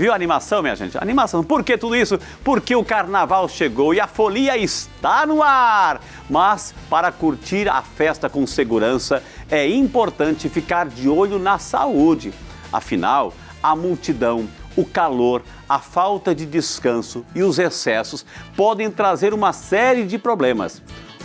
Viu a animação, minha gente? Animação. Por que tudo isso? Porque o carnaval chegou e a folia está no ar. Mas para curtir a festa com segurança, é importante ficar de olho na saúde. Afinal, a multidão, o calor, a falta de descanso e os excessos podem trazer uma série de problemas.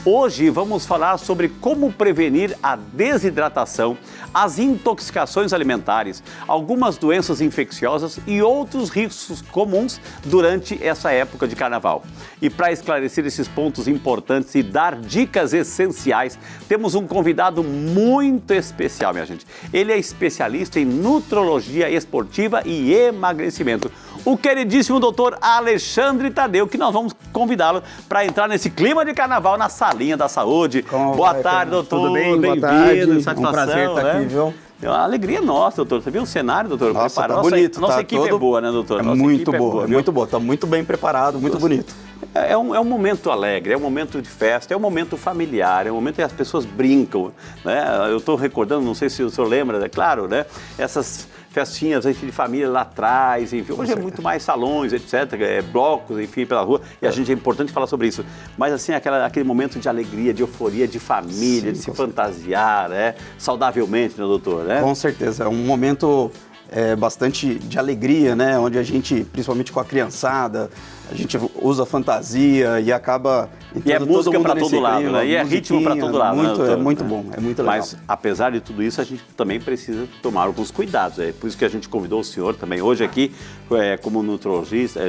Hoje vamos falar sobre como prevenir a desidratação, as intoxicações alimentares, algumas doenças infecciosas e outros riscos comuns durante essa época de carnaval. E para esclarecer esses pontos importantes e dar dicas essenciais, temos um convidado muito especial, minha gente. Ele é especialista em nutrologia esportiva e emagrecimento. O queridíssimo doutor Alexandre Tadeu, que nós vós convidá-lo para entrar nesse clima de carnaval na salinha da saúde. Boa tarde, doutor. Tudo bem? Bem-vindo. Boa tarde. Satisfação, um prazer estar aqui, viu? É uma alegria nossa, doutor. Você viu o cenário, doutor? Nossa, Preparado? tá bonito. Nossa tá equipe todo... é boa, né, doutor? É Nossa muito equipe boa, viu? muito boa. Tá muito bem preparado, muito bonito. É um momento alegre, é um momento de festa, é um momento familiar, é um momento que as pessoas brincam, né? Eu estou recordando, não sei se o senhor lembra, é claro, né? Essas festinhas de família lá atrás, enfim. Hoje é muito mais salões, etc., blocos, enfim, pela rua, e a gente é importante falar sobre isso. Mas, assim, aquele momento de alegria, de euforia, de família, de se fantasiar, né? Saudavelmente, né, doutor? Né? Com certeza, é um momento bastante de alegria, né? Onde a gente, principalmente com a criançada, a gente usa fantasia e acaba... E é música para todo lado, né? E é ritmo para todo lado, muito, né, é muito bom, é muito legal. Mas, apesar de tudo isso, a gente também precisa tomar alguns cuidados. É por isso que a gente convidou o senhor também hoje aqui, como nutrologista,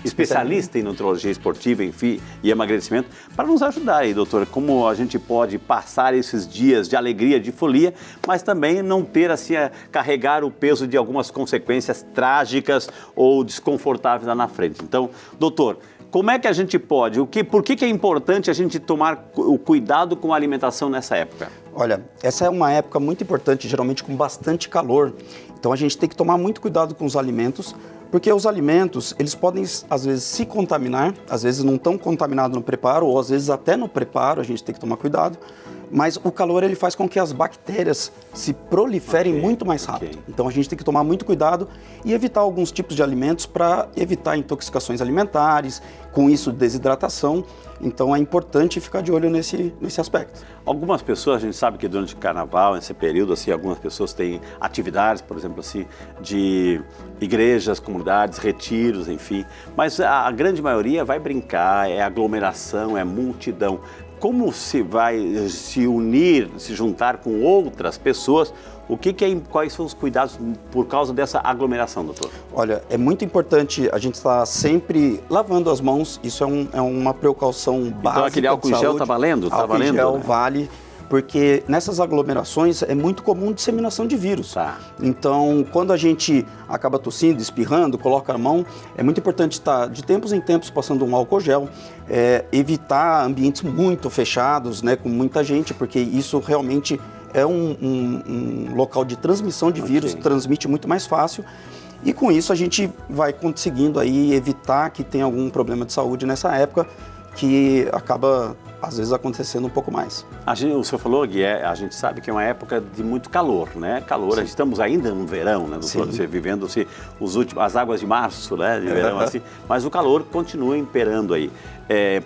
especialista em nutrologia esportiva, enfim, e emagrecimento, para nos ajudar aí, doutor, como a gente pode passar esses dias de alegria, de folia, mas também não ter, assim, carregar o peso de algumas consequências trágicas ou desconfortáveis lá na frente. Então, doutor, como é que a gente pode, por que é importante a gente tomar o cuidado com a alimentação nessa época? Olha, essa é uma época muito importante, geralmente com bastante calor. Então a gente tem que tomar muito cuidado com os alimentos, porque os alimentos, eles podem às vezes se contaminar, às vezes não estão contaminados no preparo, ou às vezes até no preparo a gente tem que tomar cuidado. Mas o calor ele faz com que as bactérias se proliferem muito mais rápido. Então a gente tem que tomar muito cuidado e evitar alguns tipos de alimentos para evitar intoxicações alimentares, com isso desidratação. Então é importante ficar de olho nesse aspecto. Algumas pessoas, a gente sabe que durante o carnaval, nesse período, assim, algumas pessoas têm atividades, por exemplo, assim, de igrejas, comunidades, retiros, enfim. Mas a grande maioria vai brincar, é aglomeração, é multidão. Como se vai se unir, se juntar com outras pessoas? Quais são os cuidados por causa dessa aglomeração, doutor? Olha, é muito importante a gente estar sempre lavando as mãos, isso é uma precaução básica. Então aquele álcool em gel está valendo? Álcool em gel vale, porque nessas aglomerações é muito comum disseminação de vírus. Tá. Então, quando a gente acaba tossindo, espirrando, coloca a mão, é muito importante estar de tempos em tempos passando um álcool gel, evitar ambientes muito fechados, né, com muita gente, porque isso realmente é um local de transmissão de vírus, transmite muito mais fácil. E com isso a gente vai conseguindo aí evitar que tenha algum problema de saúde nessa época, que acaba, às vezes, acontecendo um pouco mais. O senhor falou, Gui, a gente sabe que é uma época de muito calor, né? Calor, estamos ainda no verão, né, doutor? Você vivendo as águas de março, né, de verão, assim, mas o calor continua imperando aí.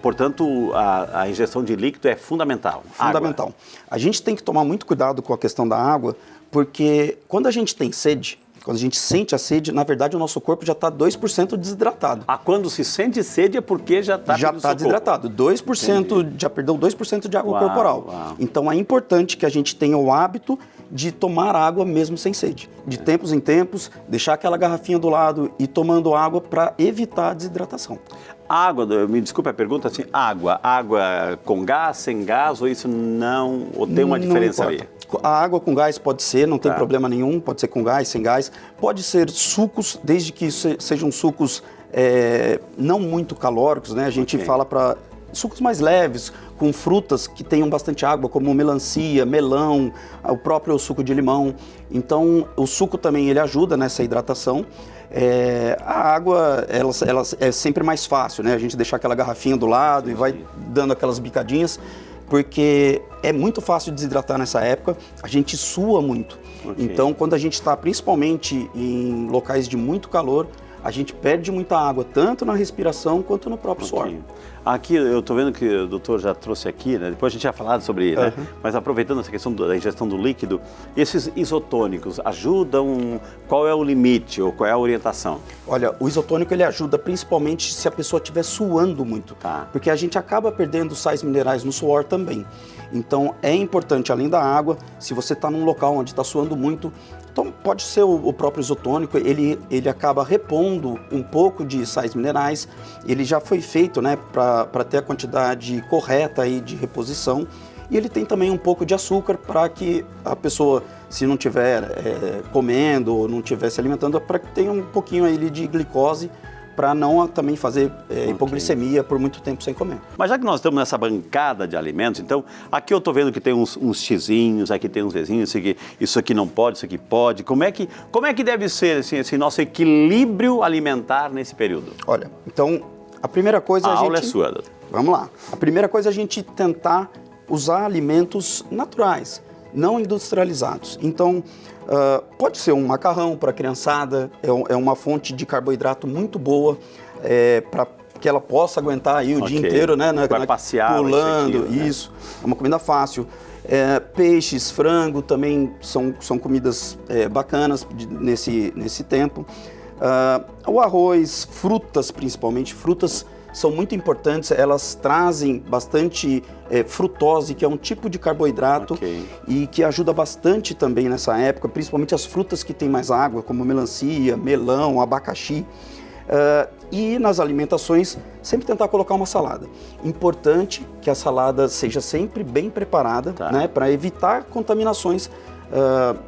Portanto, a ingestão de líquido é fundamental. Fundamental. Água. A gente tem que tomar muito cuidado com a questão da água, porque quando a gente tem sede, quando a gente sente a sede, na verdade o nosso corpo já está 2% desidratado. Quando se sente sede é porque já está desidratado. 2%, já perdeu 2% de água corporal. Uau. Então é importante que a gente tenha o hábito de tomar água mesmo sem sede. De tempos em tempos, deixar aquela garrafinha do lado e tomando água para evitar a desidratação. Água, me desculpe a pergunta, assim, água com gás, sem gás, ou isso não, ou tem uma diferença aí? A água com gás pode ser, não tem problema nenhum, pode ser com gás, sem gás. Pode ser sucos, desde que sejam sucos não muito calóricos, né? A gente fala para sucos mais leves, com frutas que tenham bastante água, como melancia, melão, o próprio suco de limão. Então, o suco também ele ajuda nessa hidratação. A água, ela é sempre mais fácil, né? A gente deixar aquela garrafinha do lado e vai dando aquelas bicadinhas. porque é muito fácil desidratar nessa época, a gente sua muito. Okay. Então, quando a gente está principalmente em locais de muito calor, a gente perde muita água, tanto na respiração quanto no próprio suor. Aqui eu estou vendo que o doutor já trouxe aqui, né? Depois a gente já falado sobre, né? Mas aproveitando essa questão da ingestão do líquido, esses isotônicos ajudam? Qual é o limite ou qual é a orientação? Olha, o isotônico ele ajuda principalmente se a pessoa estiver suando muito, porque a gente acaba perdendo sais minerais no suor também. Então é importante, além da água, se você está num local onde está suando muito, então pode ser o próprio isotônico, ele acaba repondo um pouco de sais minerais, ele já foi feito, né, para ter a quantidade correta aí de reposição, e ele tem também um pouco de açúcar para que a pessoa, se não estiver comendo ou não estiver se alimentando, para que tenha um pouquinho aí de glicose, para não também fazer hipoglicemia por muito tempo sem comer. Mas já que nós estamos nessa bancada de alimentos, então, aqui eu estou vendo que tem uns xizinhos, aqui tem uns vezinhos, isso aqui não pode, isso aqui pode. Como é que deve ser assim, esse nosso equilíbrio alimentar nesse período? Olha, então, a primeira coisa a aula é sua, doutor. Vamos lá. A primeira coisa é a gente tentar usar alimentos naturais, não industrializados. Então, pode ser um macarrão para a criançada, é uma fonte de carboidrato muito boa, para que ela possa aguentar aí o dia inteiro, né? Vai passear, pulando, isso. É uma comida fácil. Peixes, frango também são comidas bacanas nesse tempo. O arroz, frutas principalmente, frutas são muito importantes, elas trazem bastante frutose, que é um tipo de carboidrato e que ajuda bastante também nessa época, principalmente as frutas que têm mais água, como melancia, melão, abacaxi. E nas alimentações, sempre tentar colocar uma salada. Importante que a salada seja sempre bem preparada, né, para evitar contaminações.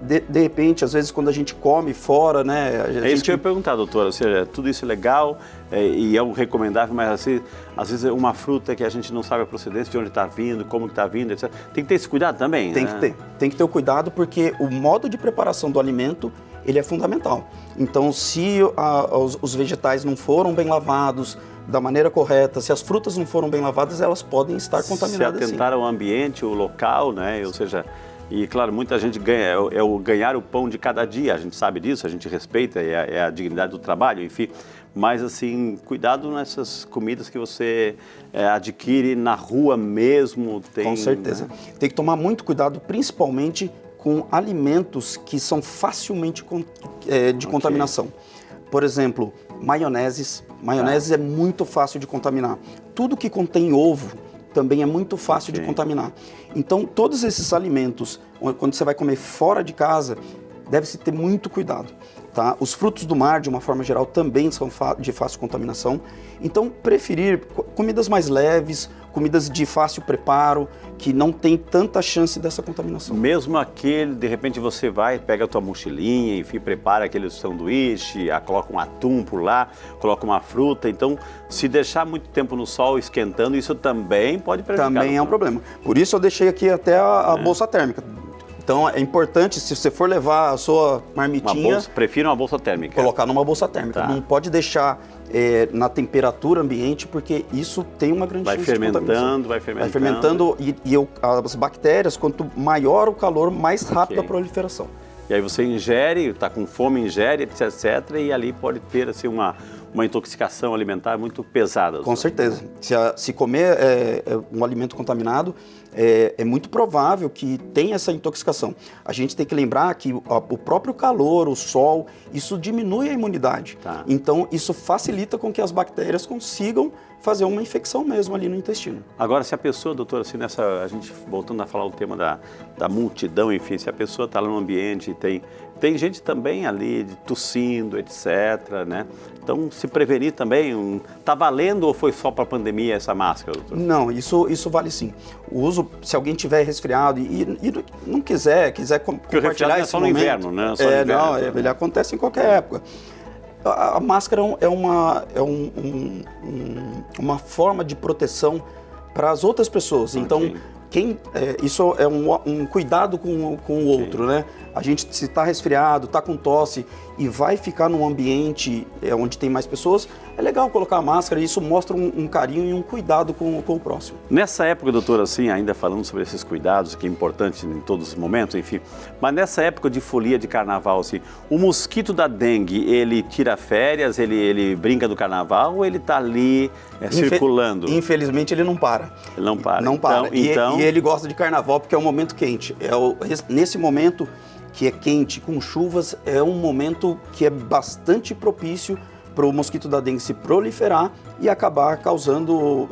De repente, às vezes, quando a gente come fora, né? Isso que eu ia perguntar, doutora, ou seja, tudo isso é legal e é o recomendável, mas assim, às vezes é uma fruta que a gente não sabe a procedência, de onde está vindo, como está vindo, etc. Tem que ter esse cuidado também, Tem né? que ter. Tem que ter o cuidado, porque o modo de preparação do alimento, ele é fundamental. Então, se os vegetais não foram bem lavados da maneira correta, se as frutas não foram bem lavadas, elas podem estar contaminadas. Se atentar ao ambiente, o local, né? Ou seja, e claro, muita gente ganha, é o ganhar o pão de cada dia, a gente sabe disso, a gente respeita, é a dignidade do trabalho, enfim. Mas assim, cuidado nessas comidas que você adquire na rua mesmo. Com certeza. Né? Tem que tomar muito cuidado, principalmente com alimentos que são facilmente de contaminação. Por exemplo, maioneses. Maionese é muito fácil de contaminar. Tudo que contém ovo também é muito fácil de contaminar. Então, todos esses alimentos, quando você vai comer fora de casa, deve-se ter muito cuidado. Tá? Os frutos do mar, de uma forma geral, também são de fácil contaminação. Então, preferir comidas mais leves, comidas de fácil preparo, que não tem tanta chance dessa contaminação. Mesmo aquele, de repente você vai, pega a tua mochilinha, enfim, prepara aquele sanduíche, coloca um atum por lá, coloca uma fruta. Então, se deixar muito tempo no sol esquentando, isso também pode prejudicar. Também é um problema. Por isso eu deixei aqui até a bolsa térmica. Então é importante, se você for levar a sua marmitinha... Prefiro uma bolsa térmica. Colocar numa bolsa térmica. Não pode deixar na temperatura ambiente, porque isso tem uma grande chance de contaminação. Vai fermentando e as bactérias, quanto maior o calor, mais rápida a proliferação. E aí você ingere, está com fome, ingere, etc, e ali pode ter assim, uma intoxicação alimentar muito pesada. Com certeza. Se comer um alimento contaminado, é muito provável que tenha essa intoxicação. A gente tem que lembrar que o próprio calor, o sol, isso diminui a imunidade. Então, isso facilita com que as bactérias consigam fazer uma infecção mesmo ali no intestino. Agora, se a pessoa, doutora, assim, a gente voltando a falar o tema da multidão, enfim, se a pessoa está lá no ambiente e tem gente também ali tossindo, etc, né? Então, se prevenir também, está valendo ou foi só para a pandemia essa máscara, doutor? Não, isso vale sim. O uso, se alguém tiver resfriado e não quiser compartilhar esse momento... no inverno, né? Só no inverno, ele acontece em qualquer época. A máscara é uma forma de proteção para as outras pessoas. Então, isso é um cuidado com o outro, né? A gente, se está resfriado, está com tosse e vai ficar num ambiente onde tem mais pessoas, é legal colocar a máscara e isso mostra um carinho e um cuidado com o próximo. Nessa época, doutor, assim, ainda falando sobre esses cuidados, que é importante em todos os momentos, enfim, mas nessa época de folia de carnaval, assim, o mosquito da dengue, ele tira férias, ele brinca do carnaval ou ele está ali circulando? Infelizmente ele não para. Ele não para. Não para. Então... E ele gosta de carnaval porque é um momento quente. Nesse momento que é quente, com chuvas, é um momento que é bastante propício para o mosquito da dengue se proliferar e acabar causando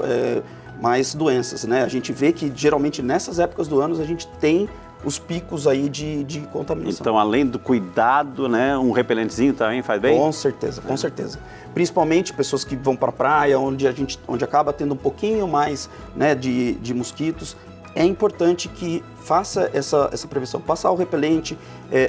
mais doenças, né? A gente vê que geralmente nessas épocas do ano a gente tem os picos aí de contaminação. Então, além do cuidado, né, um repelentezinho também faz bem? Com certeza, com certeza. Principalmente pessoas que vão para a praia, onde acaba tendo um pouquinho mais, né, de mosquitos. É importante que faça essa prevenção, passar o repelente,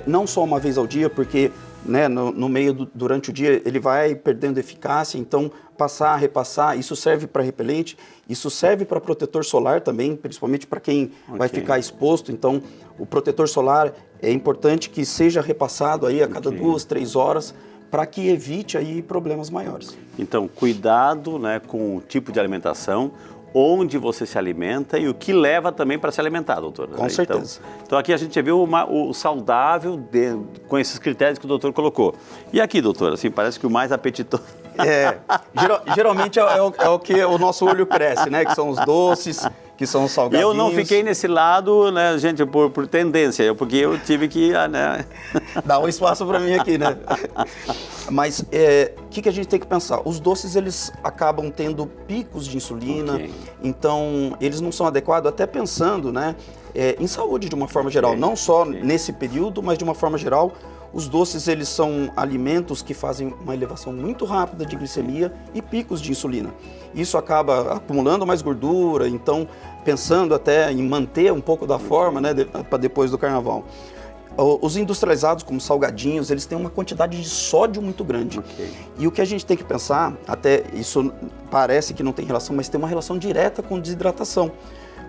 não só uma vez ao dia, porque, né, no meio durante o dia ele vai perdendo eficácia, então passar, repassar, isso serve para repelente, isso serve para protetor solar também, principalmente para quem vai ficar exposto. Então o protetor solar é importante que seja repassado aí a cada 2, 3 horas, para que evite aí problemas maiores. Então, cuidado, né, com o tipo de alimentação, onde você se alimenta e o que leva também para se alimentar, doutor. Com certeza. Então aqui a gente já viu o saudável com esses critérios que o doutor colocou. E aqui, doutor, assim, parece que o mais apetitoso... Geralmente é o que o nosso olho cresce, né? Que são os doces, que são os salgadinhos. Eu não fiquei nesse lado, né, gente, por tendência, porque eu tive que, né... Dá um espaço para mim aqui, né? Mas o que a gente tem que pensar? Os doces, eles acabam tendo picos de insulina, então eles não são adequados, até pensando, né, em saúde de uma forma geral, não só nesse período, mas de uma forma geral. Os doces, eles são alimentos que fazem uma elevação muito rápida de glicemia e picos de insulina. Isso acaba acumulando mais gordura, então pensando até em manter um pouco da forma, né, para depois do carnaval. Os industrializados, como salgadinhos, eles têm uma quantidade de sódio muito grande. E o que a gente tem que pensar, até isso parece que não tem relação, mas tem uma relação direta com desidratação.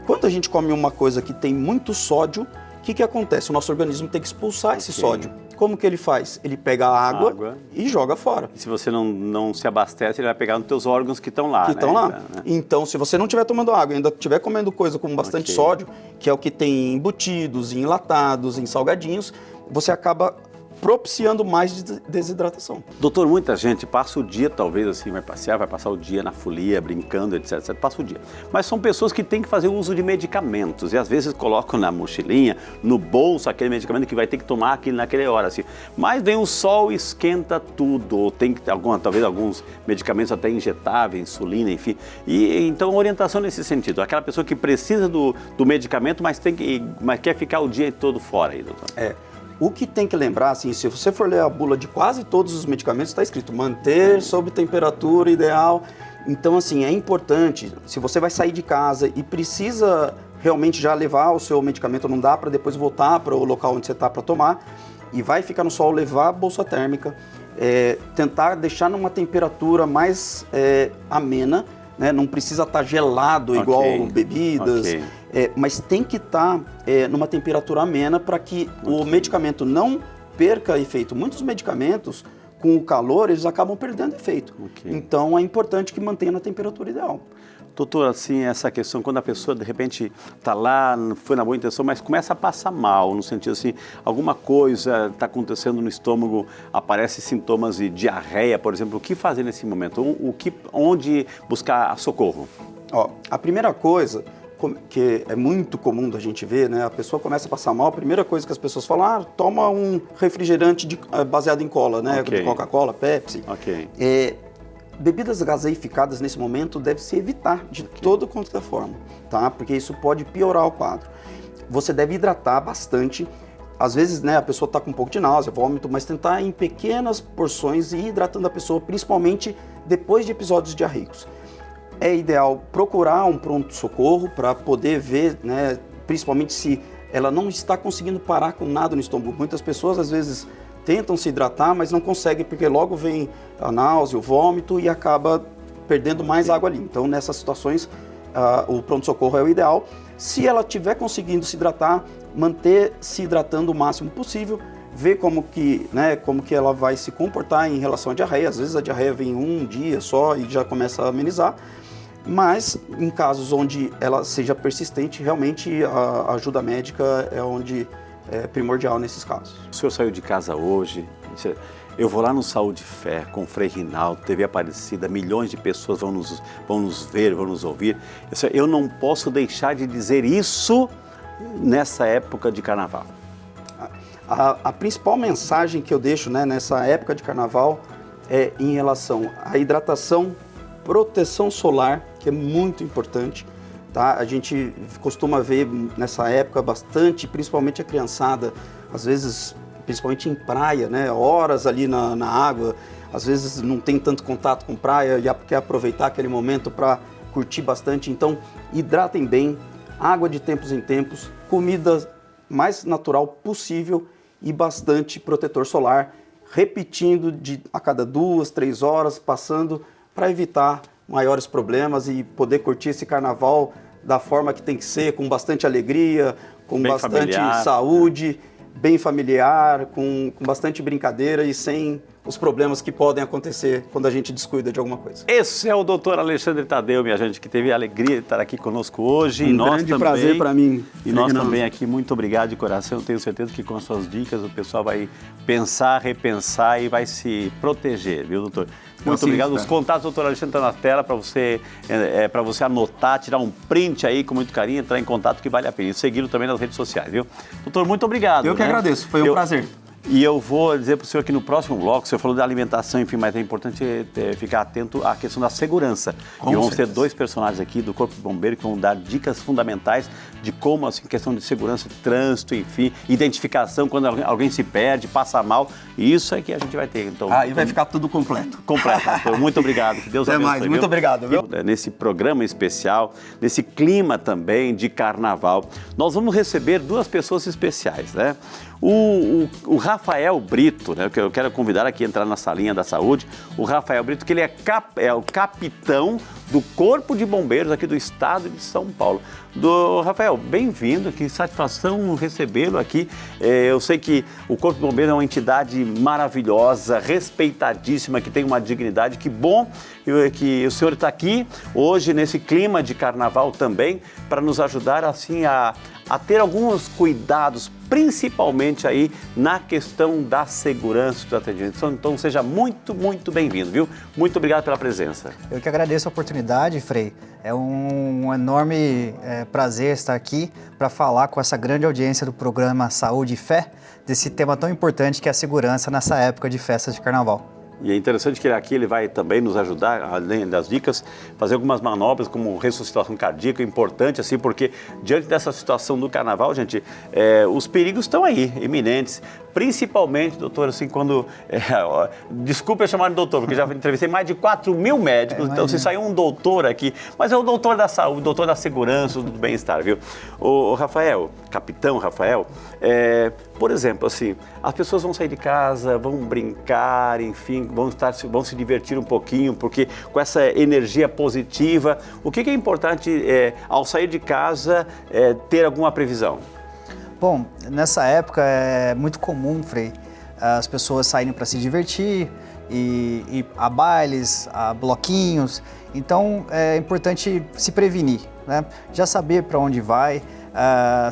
Quando a gente come uma coisa que tem muito sódio, o que acontece? O nosso organismo tem que expulsar esse sódio. Como que ele faz? Ele pega a água e joga fora. E se você não se abastece, ele vai pegar nos teus órgãos que estão lá, Então, se você não estiver tomando água e ainda estiver comendo coisa com bastante sódio, que é o que tem em embutidos, em enlatados, em salgadinhos, você acaba propiciando mais desidratação. Doutor, muita gente passa o dia, talvez assim, vai passear, vai passar o dia na folia, brincando, etc, passa o dia. Mas são pessoas que têm que fazer uso de medicamentos e às vezes colocam na mochilinha, no bolso, aquele medicamento que vai ter que tomar naquela hora, assim. Mas vem o sol e esquenta tudo, ou tem talvez alguns medicamentos até injetáveis, insulina, enfim. E então, orientação nesse sentido. Aquela pessoa que precisa do medicamento, mas quer ficar o dia todo fora aí, doutor. O que tem que lembrar, assim, se você for ler a bula de quase todos os medicamentos, está escrito manter sob temperatura ideal. Então, assim, é importante, se você vai sair de casa e precisa realmente já levar o seu medicamento, não dá para depois voltar para o local onde você está para tomar, e vai ficar no sol, levar a bolsa térmica, tentar deixar numa temperatura mais amena, né? Não precisa estar gelado igual bebidas, mas tem que estar numa temperatura amena para que o medicamento não perca efeito. Muitos medicamentos, com o calor, eles acabam perdendo efeito. Então, é importante que mantenha na temperatura ideal. Doutor, assim, essa questão, quando a pessoa, de repente, está lá, foi na boa intenção, mas começa a passar mal, no sentido assim, alguma coisa está acontecendo no estômago, aparecem sintomas de diarreia, por exemplo, o que fazer nesse momento? Onde buscar socorro? A primeira coisa, que é muito comum da gente ver, né? A pessoa começa a passar mal, a primeira coisa que as pessoas falam, toma um refrigerante baseado em cola, né? De Coca-Cola, Pepsi. Bebidas gaseificadas nesse momento deve-se evitar de toda quanto é forma, tá? Porque isso pode piorar o quadro. Você deve hidratar bastante. Às vezes, né, a pessoa está com um pouco de náusea, vômito, mas tentar em pequenas porções ir hidratando a pessoa, principalmente depois de episódios diarreicos. É ideal procurar um pronto-socorro para poder ver, né, principalmente se ela não está conseguindo parar com nada no estômago. Muitas pessoas, às vezes, tentam se hidratar, mas não conseguem porque logo vem a náusea, o vômito e acaba perdendo mais água ali. Então, nessas situações, o pronto-socorro é o ideal. Se ela estiver conseguindo se hidratar, manter se hidratando o máximo possível, ver como que ela vai se comportar em relação à diarreia. Às vezes a diarreia vem um dia só e já começa a amenizar, mas em casos onde ela seja persistente, realmente a ajuda médica é onde é primordial nesses casos. O senhor saiu de casa hoje, eu vou lá no Saúde e Fé com o Frei Rinaldo, TV Aparecida, milhões de pessoas vão nos ver, vão nos ouvir. Eu não posso deixar de dizer isso nessa época de carnaval. A principal mensagem que eu deixo, né, nessa época de carnaval é em relação à hidratação, proteção solar, que é muito importante. Tá? A gente costuma ver nessa época bastante, principalmente a criançada, às vezes, principalmente em praia, né? Horas ali na água, às vezes não tem tanto contato com praia e quer aproveitar aquele momento para curtir bastante. Então, hidratem bem, água de tempos em tempos, comida mais natural possível e bastante protetor solar, repetindo a cada 2, 3 horas, passando para evitar maiores problemas e poder curtir esse carnaval da forma que tem que ser, com bastante alegria, com bem bastante familiar, saúde, bem familiar, com bastante brincadeira e sem os problemas que podem acontecer quando a gente descuida de alguma coisa. Esse é o Dr. Alexandre Tadeu, minha gente, que teve a alegria de estar aqui conosco hoje. Um grande prazer para mim. E nós também aqui, muito obrigado de coração. Eu tenho certeza que com as suas dicas o pessoal vai pensar, repensar e vai se proteger, viu, doutor? Muito obrigado. Os contatos do doutor Alexandre estão na tela para você anotar, tirar um print aí com muito carinho, entrar em contato que vale a pena. E segui-lo também nas redes sociais, viu? Doutor, muito obrigado. Eu que agradeço, foi um prazer. E eu vou dizer para o senhor que no próximo bloco, o senhor falou da alimentação, enfim, mas é importante ficar atento à questão da segurança. E vamos ter 2 personagens aqui do Corpo de Bombeiro que vão dar dicas fundamentais de como, assim, questão de segurança de trânsito, enfim, identificação quando alguém se perde, passa mal. Isso é que a gente vai ter. Então, aí vai ficar tudo completo. Completo. Então, muito obrigado. Que Deus abençoe. Até mais. Muito obrigado, viu? Nesse programa especial, nesse clima também de carnaval, nós vamos receber 2 pessoas especiais, né? O Rafael Brito, né, que eu quero convidar aqui a entrar na salinha da saúde, o Rafael Brito, que ele é o capitão do Corpo de Bombeiros aqui do estado de São Paulo. Rafael, bem-vindo, que satisfação recebê-lo aqui. Eu sei que o Corpo de Bombeiros é uma entidade maravilhosa, respeitadíssima, que tem uma dignidade. Que bom que o senhor está aqui hoje nesse clima de carnaval também, para nos ajudar assim a ter alguns cuidados, principalmente aí na questão da segurança do atendimento. Então seja muito, muito bem-vindo, viu? Muito obrigado pela presença. Eu que agradeço a oportunidade, Frei. É um enorme prazer estar aqui para falar com essa grande audiência do programa Saúde e Fé, desse tema tão importante que é a segurança nessa época de festas de carnaval. E é interessante que ele vai também nos ajudar, além das dicas, fazer algumas manobras como ressuscitação cardíaca, importante assim, porque diante dessa situação do carnaval, gente, os perigos estão aí, iminentes. Principalmente, doutor, assim, quando... desculpa eu chamar de doutor, porque já entrevistei mais de 4.000 médicos, então se saiu um doutor aqui, mas é o doutor da saúde, doutor da segurança, do bem-estar, viu? O Rafael, capitão Rafael, por exemplo, assim, as pessoas vão sair de casa, vão brincar, enfim, vão se divertir um pouquinho, porque com essa energia positiva, o que é importante ao sair de casa ter alguma previsão? Bom, nessa época é muito comum, Frei, as pessoas saírem para se divertir e a bailes, a bloquinhos. Então é importante se prevenir, né? Já saber para onde vai,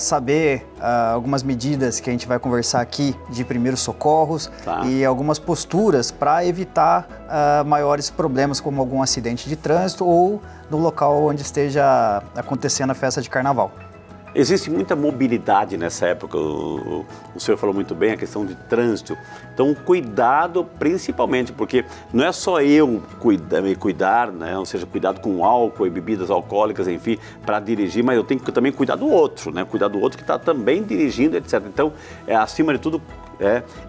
saber algumas medidas que a gente vai conversar aqui de primeiros socorros e algumas posturas para evitar maiores problemas como algum acidente de trânsito ou no local onde esteja acontecendo a festa de carnaval. Existe muita mobilidade nessa época, o senhor falou muito bem, a questão de trânsito. Então, cuidado principalmente, porque não é só eu me cuidar, né? Ou seja, cuidado com álcool e bebidas alcoólicas, enfim, para dirigir, mas eu tenho que também cuidar do outro, né? Cuidar do outro que está também dirigindo, etc. Então, acima de tudo,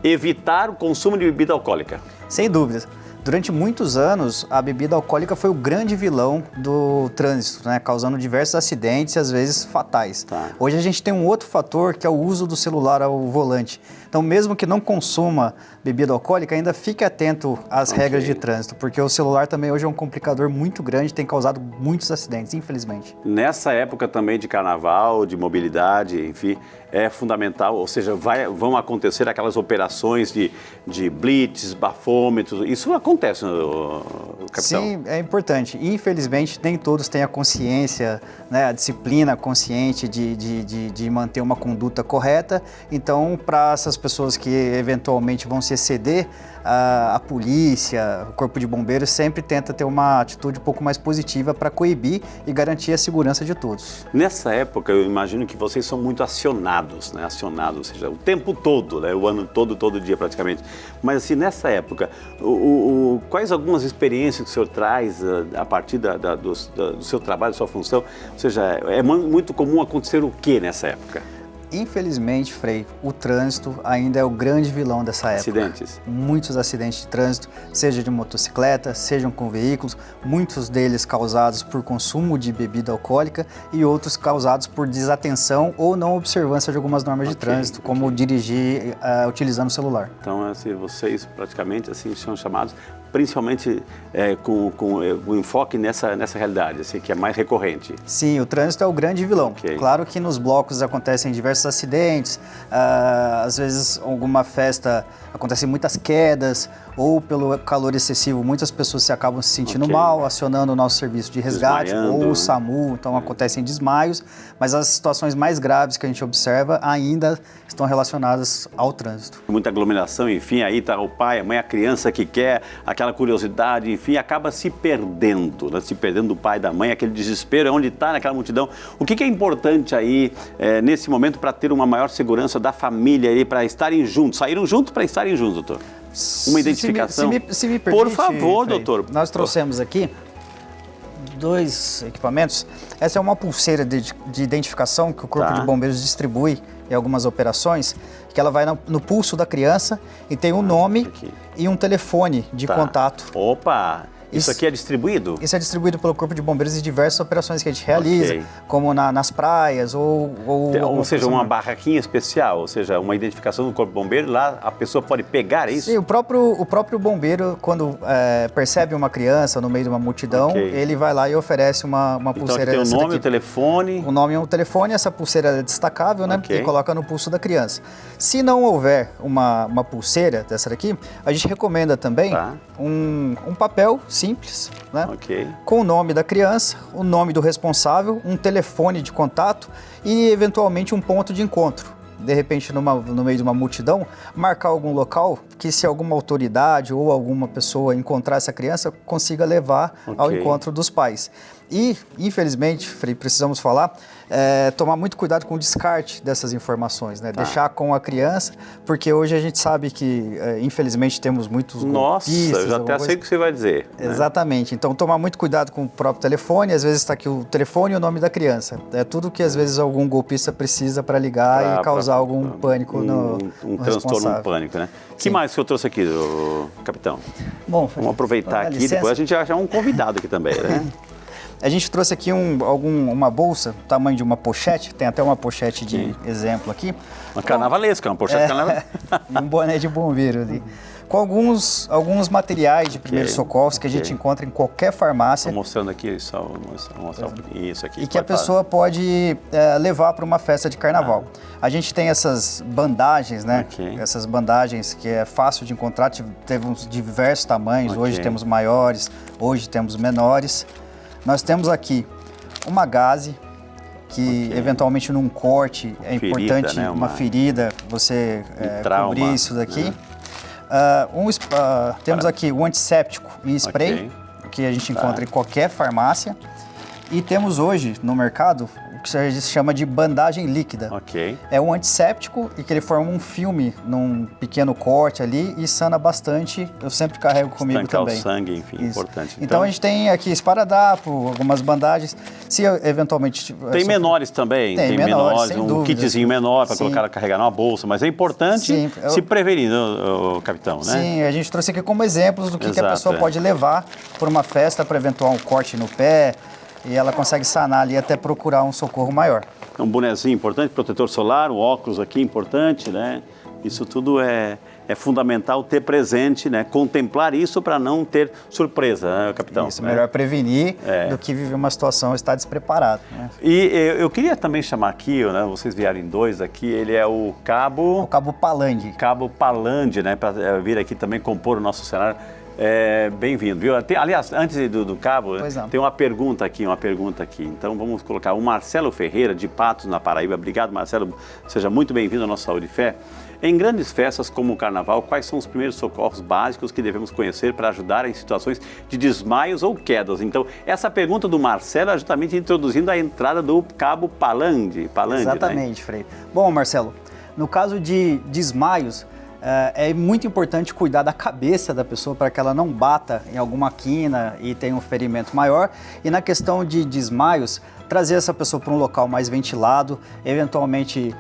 evitar o consumo de bebida alcoólica. Sem dúvidas. Durante muitos anos, a bebida alcoólica foi o grande vilão do trânsito, né? Causando diversos acidentes e às vezes fatais. Tá. Hoje a gente tem um outro fator que é o uso do celular ao volante. Então, mesmo que não consuma bebida alcoólica, ainda fique atento às regras de trânsito, porque o celular também hoje é um complicador muito grande, tem causado muitos acidentes, infelizmente. Nessa época também de carnaval, de mobilidade, enfim, é fundamental, ou seja, vão acontecer aquelas operações de blitz, bafômetros, isso acontece, capitão? Sim, é importante. Infelizmente, nem todos têm a consciência, né, a disciplina consciente de manter uma conduta correta. Então, para essas pessoas que eventualmente vão se exceder, a polícia, o corpo de bombeiros sempre tenta ter uma atitude um pouco mais positiva para coibir e garantir a segurança de todos. Nessa época, eu imagino que vocês são muito acionados, né? Acionados, ou seja, o tempo todo, né? O ano todo, todo dia praticamente. Mas assim, nessa época, quais algumas experiências que o senhor traz a partir do seu trabalho, da sua função? Ou seja, é muito comum acontecer o que nessa época? Infelizmente, Frei, o trânsito ainda é o grande vilão dessa época. Acidentes? Muitos acidentes de trânsito, seja de motocicleta, sejam com veículos, muitos deles causados por consumo de bebida alcoólica e outros causados por desatenção ou não observância de algumas normas de trânsito, como dirigir utilizando o celular. Então, assim, vocês praticamente assim, são chamados principalmente com o enfoque nessa realidade, assim, que é mais recorrente. Sim, o trânsito é o grande vilão. Okay. Claro que nos blocos acontecem diversos acidentes, às vezes alguma festa acontecem muitas quedas, ou pelo calor excessivo muitas pessoas se acabam se sentindo mal, acionando o nosso serviço de resgate ou o SAMU, então acontecem desmaios, mas as situações mais graves que a gente observa ainda estão relacionadas ao trânsito. Muita aglomeração, enfim, aí está o pai, a mãe, a criança que quer, aquela curiosidade, enfim, acaba se perdendo, né? Se perdendo do pai, da mãe, aquele desespero, onde está naquela multidão. O que é importante aí, nesse momento, para ter uma maior segurança da família aí, para estarem juntos? Saíram juntos para estarem juntos, doutor? Uma identificação? Se me permite, por favor, Frei, doutor. Nós trouxemos aqui 2 equipamentos. Essa é uma pulseira de identificação que o Corpo de Bombeiros distribui em algumas operações, que ela vai no pulso da criança e tem um nome e um telefone de contato. Opa! Isso aqui é distribuído? Isso é distribuído pelo Corpo de Bombeiros em diversas operações que a gente realiza, como nas praias ou seja, uma barraquinha especial, ou seja, uma identificação do Corpo de Bombeiro, lá a pessoa pode pegar isso? Sim, o próprio bombeiro, quando percebe uma criança no meio de uma multidão, ele vai lá e oferece uma pulseira. Então tem o nome, o telefone? O nome e o telefone, essa pulseira é destacável, né? E coloca no pulso da criança. Se não houver uma pulseira dessa daqui, a gente recomenda também um papel simples, né? Com o nome da criança, o nome do responsável, um telefone de contato e eventualmente um ponto de encontro. De repente, no meio de uma multidão, marcar algum local que, se alguma autoridade ou alguma pessoa encontrar essa criança, consiga levar ao encontro dos pais. E, infelizmente, Frei, precisamos falar, tomar muito cuidado com o descarte dessas informações, né? Deixar com a criança, porque hoje a gente sabe que, infelizmente, temos muitos golpistas. Nossa, eu já até sei o que você vai dizer. Exatamente. Né? Então, tomar muito cuidado com o próprio telefone. Às vezes está aqui o telefone e o nome da criança. É tudo que, às vezes, algum golpista precisa para ligar e causar algum pânico no transtorno, um pânico, né? O que mais que eu trouxe aqui, capitão? Bom, vamos aproveitar aqui, depois a gente já um convidado aqui também, né? A gente trouxe aqui uma bolsa, tamanho de uma pochete, tem até uma pochete de exemplo aqui. Uma carnavalesca, uma pochete carnavalesca. Um boné de bombeiro ali. Com alguns materiais de primeiros socorros que a gente encontra em qualquer farmácia. Estou mostrando aqui, só mostrar isso aqui. E que a pessoa pode levar para uma festa de carnaval. A gente tem essas bandagens, né? Essas bandagens que é fácil de encontrar, temos diversos tamanhos. Hoje temos maiores, hoje temos menores. Nós temos aqui uma gaze, que eventualmente num corte é importante, né? Uma ferida, você cobrir isso daqui. Né? Temos aqui o antisséptico em spray, que a gente encontra em qualquer farmácia. E temos hoje no mercado que a gente chama de bandagem líquida. Ok. É um antisséptico e que ele forma um filme num pequeno corte ali e sana bastante. Eu sempre carrego comigo Estancar também. o sangue, enfim, Isso. importante. Então a gente tem aqui esparadrapo, algumas bandagens. Se eventualmente... Tem menores também, Tem menores, sem um dúvida. kitzinho menor para Sim. colocar, carregar numa bolsa, mas é importante Sim, se prevenir, o capitão, né? Sim, a gente trouxe aqui como exemplos do que a pessoa Exato, pode levar por uma festa para eventual um corte no pé e ela consegue sanar ali até procurar um socorro maior. Um bonezinho importante, protetor solar, o óculos aqui importante, né? Isso tudo é fundamental ter presente, né? Contemplar isso para não ter surpresa, né, capitão? Isso, melhor prevenir do que viver uma situação e estar despreparado. Né? E eu queria também chamar aqui, né? Vocês vieram em dois aqui, ele é o Cabo... O Cabo Palande. Cabo Palande, né? Para vir aqui também compor o nosso cenário. Bem-vindo, viu? Aliás, antes do Cabo, tem uma pergunta aqui. Então vamos colocar o Marcelo Ferreira, de Patos, na Paraíba. Obrigado, Marcelo. Seja muito bem-vindo ao nosso Saúde e Fé. Em grandes festas como o Carnaval, quais são os primeiros socorros básicos que devemos conhecer para ajudar em situações de desmaios ou quedas? Então, essa pergunta do Marcelo é justamente introduzindo a entrada do Cabo Palande. Exatamente, né? Frei. Bom, Marcelo, no caso de desmaios, é muito importante cuidar da cabeça da pessoa para que ela não bata em alguma quina e tenha um ferimento maior. E na questão de desmaios, trazer essa pessoa para um local mais ventilado, eventualmente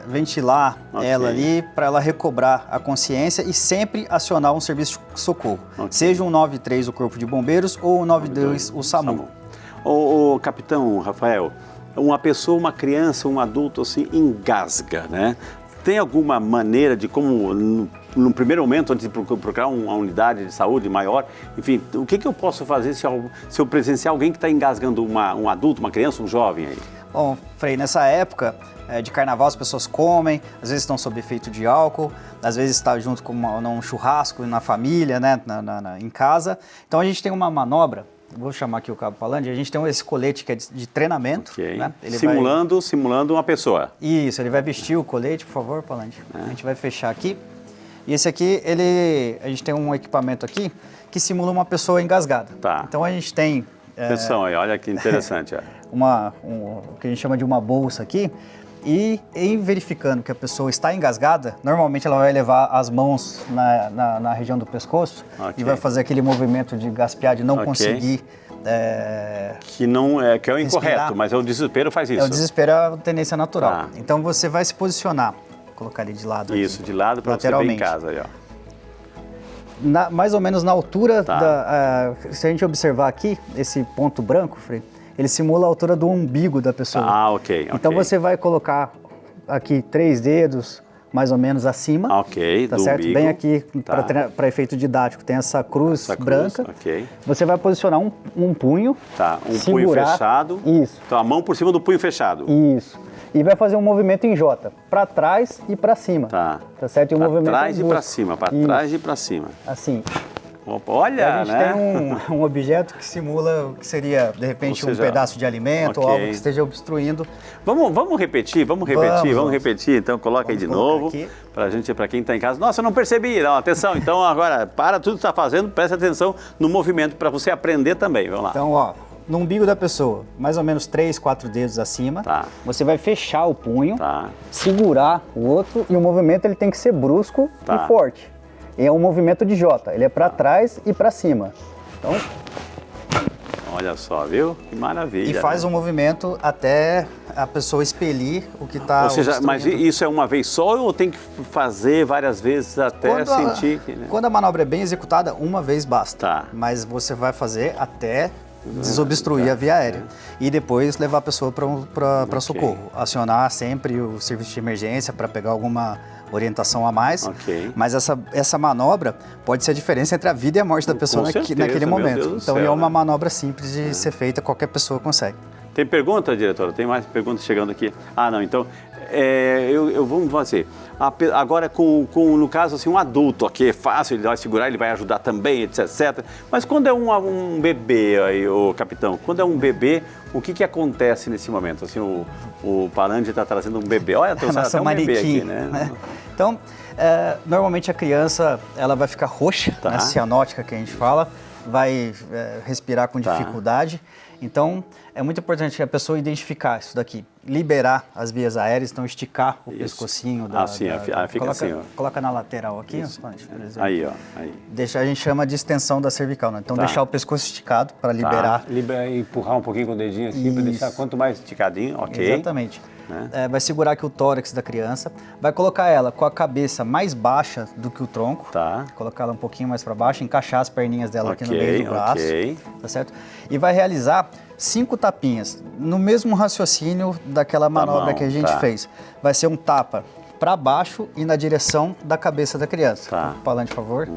ventilar ela ali para ela recobrar a consciência e sempre acionar um serviço de socorro. Seja o 93 o Corpo de Bombeiros ou o 92 o SAMU. O capitão Rafael, uma pessoa, uma criança, um adulto assim engasga, né? Tem alguma maneira de como, no primeiro momento, antes de procurar uma unidade de saúde maior, enfim, o que eu posso fazer se eu presenciar alguém que está engasgando um adulto, uma criança, um jovem aí? Bom, Frei, nessa época de carnaval as pessoas comem, às vezes estão sob efeito de álcool, às vezes está junto com num churrasco na família, né, em casa. Então a gente tem uma manobra. Vou chamar aqui o Cabo Palande. A gente tem esse colete que é de treinamento. Né? Ele simulando uma pessoa. Isso, ele vai vestir o colete, por favor, Palande. A gente vai fechar aqui. E esse aqui, a gente tem um equipamento aqui que simula uma pessoa engasgada. Tá. Então a gente tem... Atenção aí, olha que interessante. O que a gente chama de uma bolsa aqui. E em verificando que a pessoa está engasgada, normalmente ela vai levar as mãos na região do pescoço e vai fazer aquele movimento de gaspear, de não conseguir... que é o incorreto, respirar. Mas o desespero faz isso. O desespero é a tendência natural. Então você vai se posicionar, vou colocar ele de lado isso, aqui, de lado para você ver em casa. Aí, ó. Mais ou menos na altura, se a gente observar aqui, esse ponto branco, Frei, ele simula a altura do umbigo da pessoa. Ok. Então você vai colocar aqui 3 dedos, mais ou menos acima. Tá certo? umbigo. Bem aqui, para efeito didático, tem essa cruz branca. Você vai posicionar um punho. Punho fechado. Isso. Então a mão por cima do punho fechado. Isso. E vai fazer um movimento em J, para trás e para cima. Tá certo? E um movimento trás e para cima, para trás e para cima. Assim. Olha, a gente tem um objeto que simula o que seria, de repente, um pedaço de alimento ou algo que esteja obstruindo. Vamos repetir. Então, coloca aí de novo, para quem está em casa. Nossa, eu não percebi. Não, atenção, então agora, para tudo que está fazendo, preste atenção no movimento para você aprender também. Vamos lá. Então, ó, no umbigo da pessoa, mais ou menos 3, 4 dedos acima, você vai fechar o punho, segurar o outro e o movimento ele tem que ser brusco e forte. É um movimento de J, ele é para trás e para cima. Então, olha só, viu? Que maravilha. E faz um movimento até a pessoa expelir o que está... Ou seja, mas isso é uma vez só ou tem que fazer várias vezes até sentir que... Né? Quando a manobra é bem executada, uma vez basta. Mas você vai fazer até desobstruir a via aérea. E depois levar a pessoa para socorro. Acionar sempre o serviço de emergência para pegar alguma orientação a mais. Mas essa manobra pode ser a diferença entre a vida e a morte da pessoa naquele momento. Então é uma manobra simples de ser feita, qualquer pessoa consegue. Tem pergunta, diretora? Tem mais perguntas chegando aqui? Não, então, vamos fazer. Agora, no caso, assim, um adulto, ok, é fácil, ele vai segurar, ele vai ajudar também, etc. Mas quando é um bebê, aí, o capitão, quando é um bebê, o que acontece nesse momento? Assim, o Palande está trazendo um bebê. Olha, trouxe até um bebê aqui, né? Então, normalmente a criança, ela vai ficar roxa, cianótica que a gente fala, vai respirar com Tá. dificuldade. Então, é muito importante a pessoa identificar isso daqui, liberar as vias aéreas, então esticar o pescocinho. Fica assim, ó. Coloca na lateral aqui, ó, por exemplo. Aí, ó. Aí. A gente chama de extensão da cervical, né? Então, deixar o pescoço esticado para liberar. Empurrar um pouquinho com o dedinho assim, para deixar quanto mais esticadinho, ok. Exatamente. Vai segurar aqui o tórax da criança, vai colocar ela com a cabeça mais baixa do que o tronco, Tá. colocar ela um pouquinho mais para baixo, encaixar as perninhas dela aqui no Ok, meio do braço, ok. tá certo? E vai realizar 5 tapinhas, no mesmo raciocínio daquela manobra bom, que a gente tá. fez. Vai ser um tapa para baixo e na direção da cabeça da criança. Tá. Falando, por favor.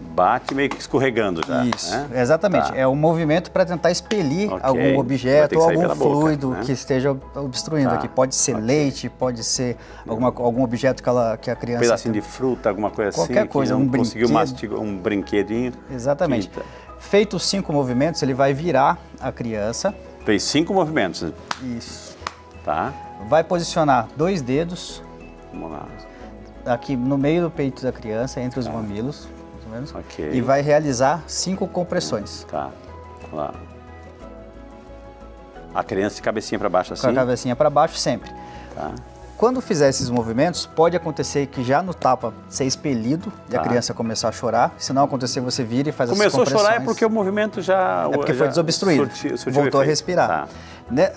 Bate meio que escorregando já. Isso, né? exatamente. Tá. É um movimento para tentar expelir Ok. algum Vai ter objeto que ou sair algum pela boca, fluido né? que esteja obstruindo Tá. aqui. Pode ser leite, pode ser algum objeto que a Um criança... pedacinho de fruta, alguma coisa Qualquer assim. coisa, que não um conseguiu brinquedo. mastigar um brinquedinho. Exatamente. Que- Feito os 5 movimentos, ele vai virar a criança. Fez 5 movimentos, Isso. tá? Vai posicionar 2 dedos Vamos lá. aqui no meio do peito da criança, entre os mamilos, mais ou menos. Ok. E vai realizar 5 compressões. Tá. Vamos lá. A criança de cabecinha para baixo assim. Com a cabecinha para baixo sempre. Tá. Quando fizer esses movimentos, pode acontecer que já no tapa ser expelido e a Tá. criança começar a chorar. Se não acontecer, você vira e faz as Começou a compressões. chorar é porque o movimento já... É porque foi já desobstruído. surtiu Voltou a efeito. respirar. Tá. Né?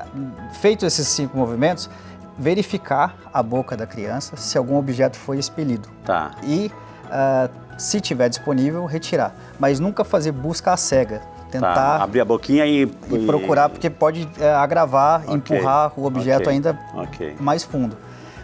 Feito esses 5 movimentos, verificar a boca da criança se algum objeto foi expelido. Tá. E, se tiver disponível, retirar. Mas nunca fazer busca à cega. Tentar Tá. Abrir a boquinha e procurar, porque pode agravar, Ok. empurrar o objeto Ok. ainda Ok. mais fundo.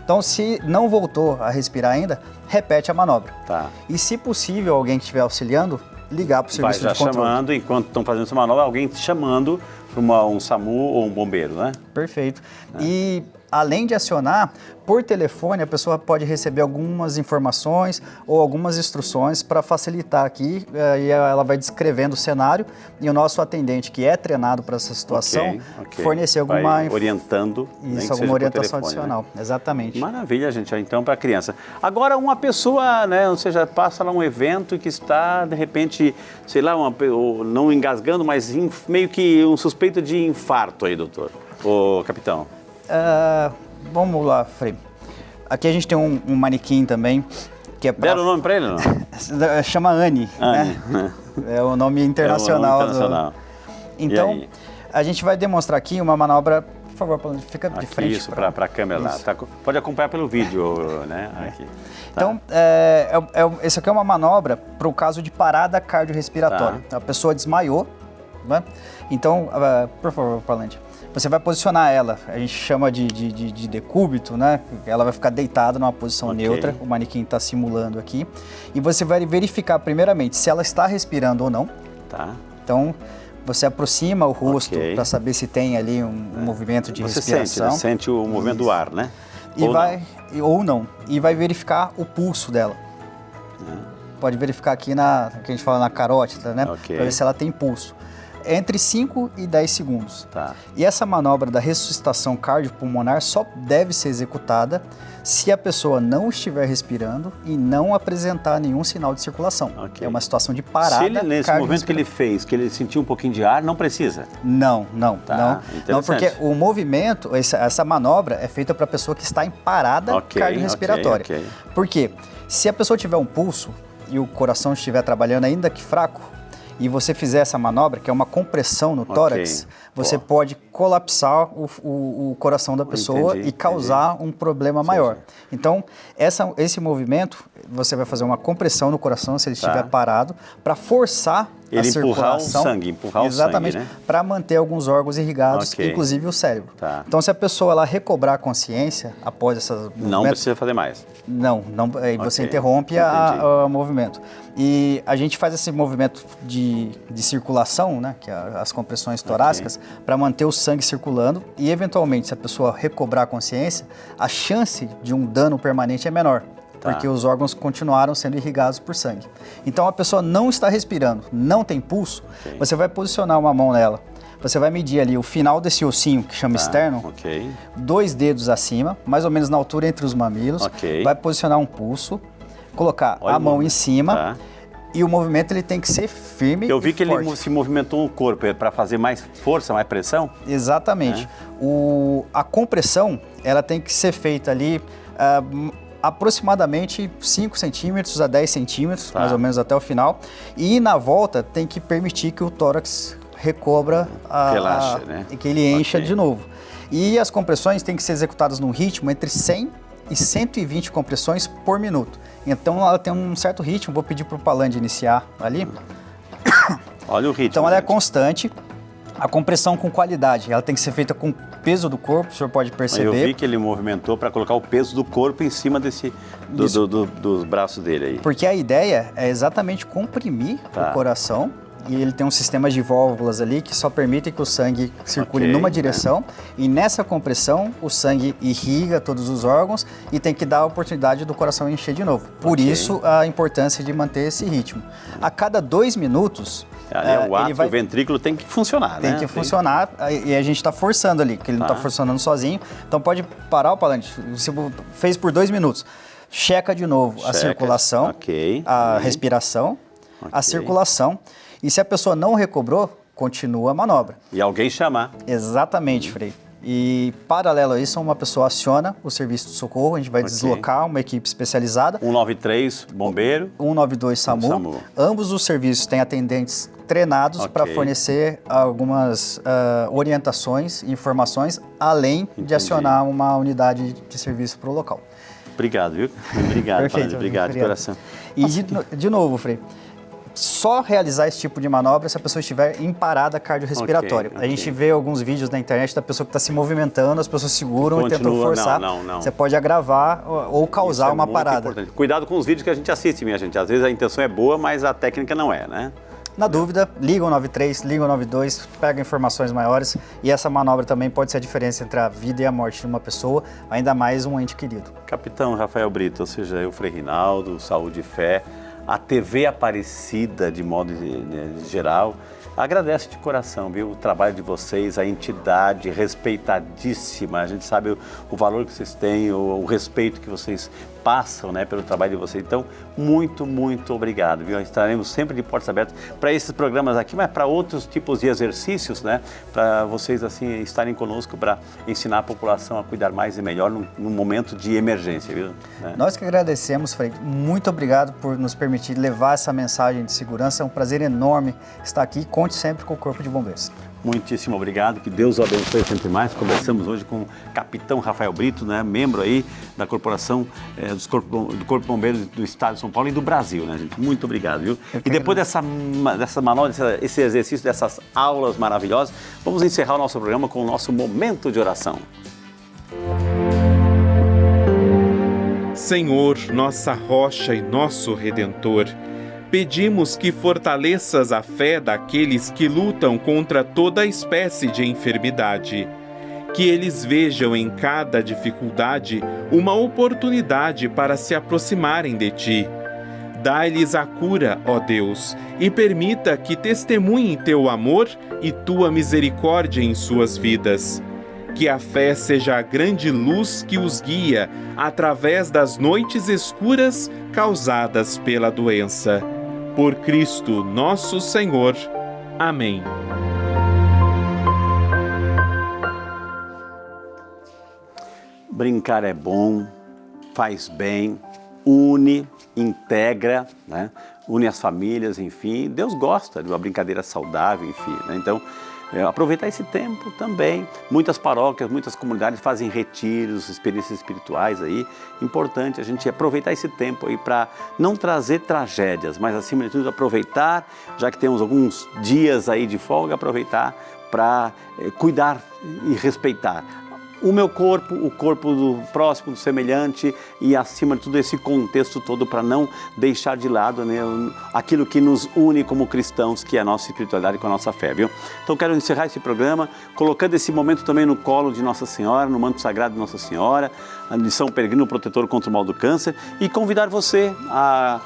Então, se não voltou a respirar ainda, repete a manobra. Tá. E, se possível, alguém que estiver auxiliando, ligar para o Vai serviço já de controle. chamando, enquanto estão fazendo essa manobra, alguém te chamando para um SAMU ou um bombeiro, né? Perfeito. E, além de acionar, por telefone, a pessoa pode receber algumas informações ou algumas instruções para facilitar aqui, e ela vai descrevendo o cenário, e o nosso atendente, que é treinado para essa situação, Ok. fornecer alguma Vai orientando, nem que isso, seja alguma por orientação telefone, né? adicional. Exatamente. Maravilha, gente. Então, para a criança. Agora, uma pessoa, né, ou seja, passa lá um evento que está, de repente, sei lá, não engasgando, mas meio que um suspeito de infarto aí, doutor. Ô, capitão. Vamos lá, Frei. Aqui a gente tem um manequim também, que é para... Deram o nome para ele ou não? Chama Anne, Anne. né? É o nome internacional. É o nome internacional. Então, E aí? a gente vai demonstrar aqui uma manobra, por favor, fica de Aqui, frente. isso, para a câmera lá. Isso. Tá, pode acompanhar pelo vídeo, né? Aqui. Tá. Então, essa aqui é uma manobra para o caso de parada cardiorrespiratória. Tá. A pessoa desmaiou, né? Então, por favor, Palante, você vai posicionar ela, a gente chama de decúbito, né? Ela vai ficar deitada numa posição Ok. neutra, o manequim está simulando aqui. E você vai verificar primeiramente se ela está respirando ou não. Tá. Então, você aproxima o rosto Ok. para saber se tem ali um movimento de Você respiração. sente o movimento do ar, né? Ou não. E vai verificar o pulso dela. Pode verificar aqui que a gente fala na carótida, né? Ok. Para ver se ela tem pulso. Entre 5 e 10 segundos. Tá. E essa manobra da ressuscitação cardiopulmonar só deve ser executada se a pessoa não estiver respirando e não apresentar nenhum sinal de circulação. Ok. É uma situação de parada. Se ele, nesse movimento que ele fez, que ele sentiu um pouquinho de ar, não precisa. Não, Tá, não, interessante. porque o movimento, essa manobra é feita para a pessoa que está em parada Ok, cardiorrespiratória. ok, ok. Por quê? Se a pessoa tiver um pulso e o coração estiver trabalhando ainda que fraco, e você fizer essa manobra, que é uma compressão no tórax, você pode colapsar o coração da pessoa e causar um problema maior. Então, esse movimento, você vai fazer uma compressão no coração, se ele estiver parado, para forçar a circulação. Empurrar o sangue, Exatamente, né? para manter alguns órgãos irrigados, Ok. inclusive o cérebro. Tá. Então, se a pessoa ela recobrar a consciência após essas Não movimentos, precisa fazer mais. não, aí você Ok, interrompe entendi. o movimento. E a gente faz esse movimento de circulação, né, que é as compressões torácicas, para manter o sangue circulando e, eventualmente, se a pessoa recobrar a consciência, a chance de um dano permanente é menor, porque os órgãos continuaram sendo irrigados por sangue. Então, a pessoa não está respirando, não tem pulso, você vai posicionar uma mão nela, você vai medir ali o final desse ossinho, que chama externo, Ok. 2 dedos acima, mais ou menos na altura entre os mamilos. Ok. Vai posicionar um pulso, colocar Olha a mão o em cima Tá. E o movimento ele tem que ser firme. Eu vi que forte. ele se movimentou o corpo para fazer mais força, mais pressão? Exatamente. A compressão, ela tem que ser feita ali aproximadamente 5 centímetros a 10 centímetros, mais ou menos até o final. E na volta tem que permitir que o tórax recobra, relaxa, né? E que ele encha de novo. E as compressões têm que ser executadas num ritmo entre 100 e 120 compressões por minuto. Então ela tem um certo ritmo, vou pedir para o Palandi iniciar ali. Olha o ritmo. Então ela é constante, a compressão com qualidade, ela tem que ser feita com o peso do corpo, o senhor pode perceber. Eu vi que ele movimentou para colocar o peso do corpo em cima dos braços dele aí. Porque a ideia é exatamente comprimir o coração, e ele tem um sistema de válvulas ali que só permitem que o sangue circule numa direção, e nessa compressão o sangue irriga todos os órgãos e tem que dar a oportunidade do coração encher de novo. Por isso a importância de manter esse ritmo. A cada 2 minutos... o átrio, o ventrículo tem que funcionar, né? Tem que funcionar, e a gente está forçando ali, porque ele não está funcionando sozinho. Então pode parar o Palandi, você fez por 2 minutos. Checa de novo a circulação, a respiração, a circulação. E se a pessoa não recobrou, continua a manobra. E alguém chamar. Exatamente, Frei. E paralelo a isso, uma pessoa aciona o serviço de socorro, a gente vai deslocar uma equipe especializada. 193, bombeiro. 192, SAMU. Ambos os serviços têm atendentes treinados para fornecer algumas orientações e informações, além de acionar uma unidade de serviço para o local. Obrigado, viu? Obrigado, Perfeito, obrigado de coração. E de novo, Frei, só realizar esse tipo de manobra se a pessoa estiver em parada cardiorrespiratória. A gente vê alguns vídeos na internet da pessoa que está se movimentando, as pessoas seguram e tentam forçar. Não. Você pode agravar ou causar uma parada. Importante. Cuidado com os vídeos que a gente assiste, minha gente. Às vezes a intenção é boa, mas a técnica não é, né? Na dúvida, liga o 93, liga o 92, pega informações maiores, e essa manobra também pode ser a diferença entre a vida e a morte de uma pessoa, ainda mais um ente querido. Capitão Rafael Brito, ou seja, eu, Frei Rinaldo, Saúde e Fé, a TV Aparecida, de modo geral, agradece de coração, viu, o trabalho de vocês, a entidade respeitadíssima, a gente sabe o valor que vocês têm, o respeito que vocês passam, né, pelo trabalho de vocês. Então, muito, muito obrigado, viu? Estaremos sempre de portas abertas para esses programas aqui, mas para outros tipos de exercícios, né, para vocês, assim, estarem conosco para ensinar a população a cuidar mais e melhor num momento de emergência, viu? Nós que agradecemos, Frei. Muito obrigado por nos permitir levar essa mensagem de segurança. É um prazer enorme estar aqui. Conte sempre com o Corpo de Bombeiros. Muitíssimo obrigado, que Deus o abençoe sempre mais. Conversamos hoje com o Capitão Rafael Brito, né, membro aí da corporação do Corpo de Bombeiros do Estado de São Paulo e do Brasil, né, gente? Muito obrigado, viu? E depois dessa manobra, esse exercício, dessas aulas maravilhosas, vamos encerrar o nosso programa com o nosso momento de oração. Senhor, nossa rocha e nosso Redentor, pedimos que fortaleças a fé daqueles que lutam contra toda espécie de enfermidade, que eles vejam em cada dificuldade uma oportunidade para se aproximarem de Ti. Dá-lhes a cura, ó Deus, e permita que testemunhem Teu amor e Tua misericórdia em suas vidas. Que a fé seja a grande luz que os guia através das noites escuras causadas pela doença. Por Cristo nosso Senhor. Amém. Brincar é bom, faz bem, une, integra, né? Une as famílias, enfim. Deus gosta de uma brincadeira saudável, enfim, né? Então, aproveitar esse tempo também. Muitas paróquias, muitas comunidades fazem retiros, experiências espirituais aí. Importante a gente aproveitar esse tempo aí para não trazer tragédias, mas acima de tudo aproveitar, já que temos alguns dias aí de folga, aproveitar para cuidar e respeitar o meu corpo, o corpo do próximo, do semelhante e acima de tudo esse contexto todo para não deixar de lado, né, aquilo que nos une como cristãos, que é a nossa espiritualidade com a nossa fé, viu? Então quero encerrar esse programa colocando esse momento também no colo de Nossa Senhora, no manto sagrado de Nossa Senhora, de São Peregrino Protetor contra o mal do câncer, e convidar você a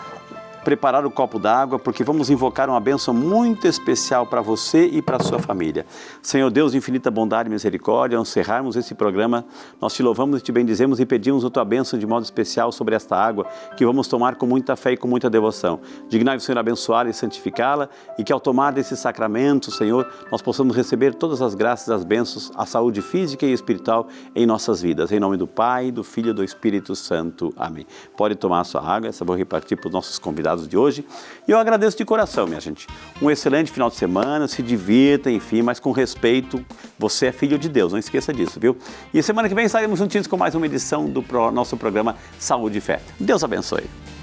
preparar o copo d'água, porque vamos invocar uma bênção muito especial para você e para a sua família. Senhor Deus de infinita bondade e misericórdia, ao encerrarmos esse programa, nós te louvamos e te bendizemos e pedimos a tua bênção de modo especial sobre esta água, que vamos tomar com muita fé e com muita devoção. Dignai-vos, Senhor, abençoá-la e santificá-la, e que ao tomar desse sacramento, Senhor, nós possamos receber todas as graças, as bênçãos, a saúde física e espiritual em nossas vidas. Em nome do Pai, do Filho e do Espírito Santo. Amém. Pode tomar a sua água, essa eu vou repartir para os nossos convidados de hoje. E eu agradeço de coração, minha gente. Um excelente final de semana, se divirta, enfim, mas com respeito. Você é filho de Deus, não esqueça disso, viu? E semana que vem estaremos juntinhos com mais uma edição do nosso programa Saúde e Fé. Deus abençoe.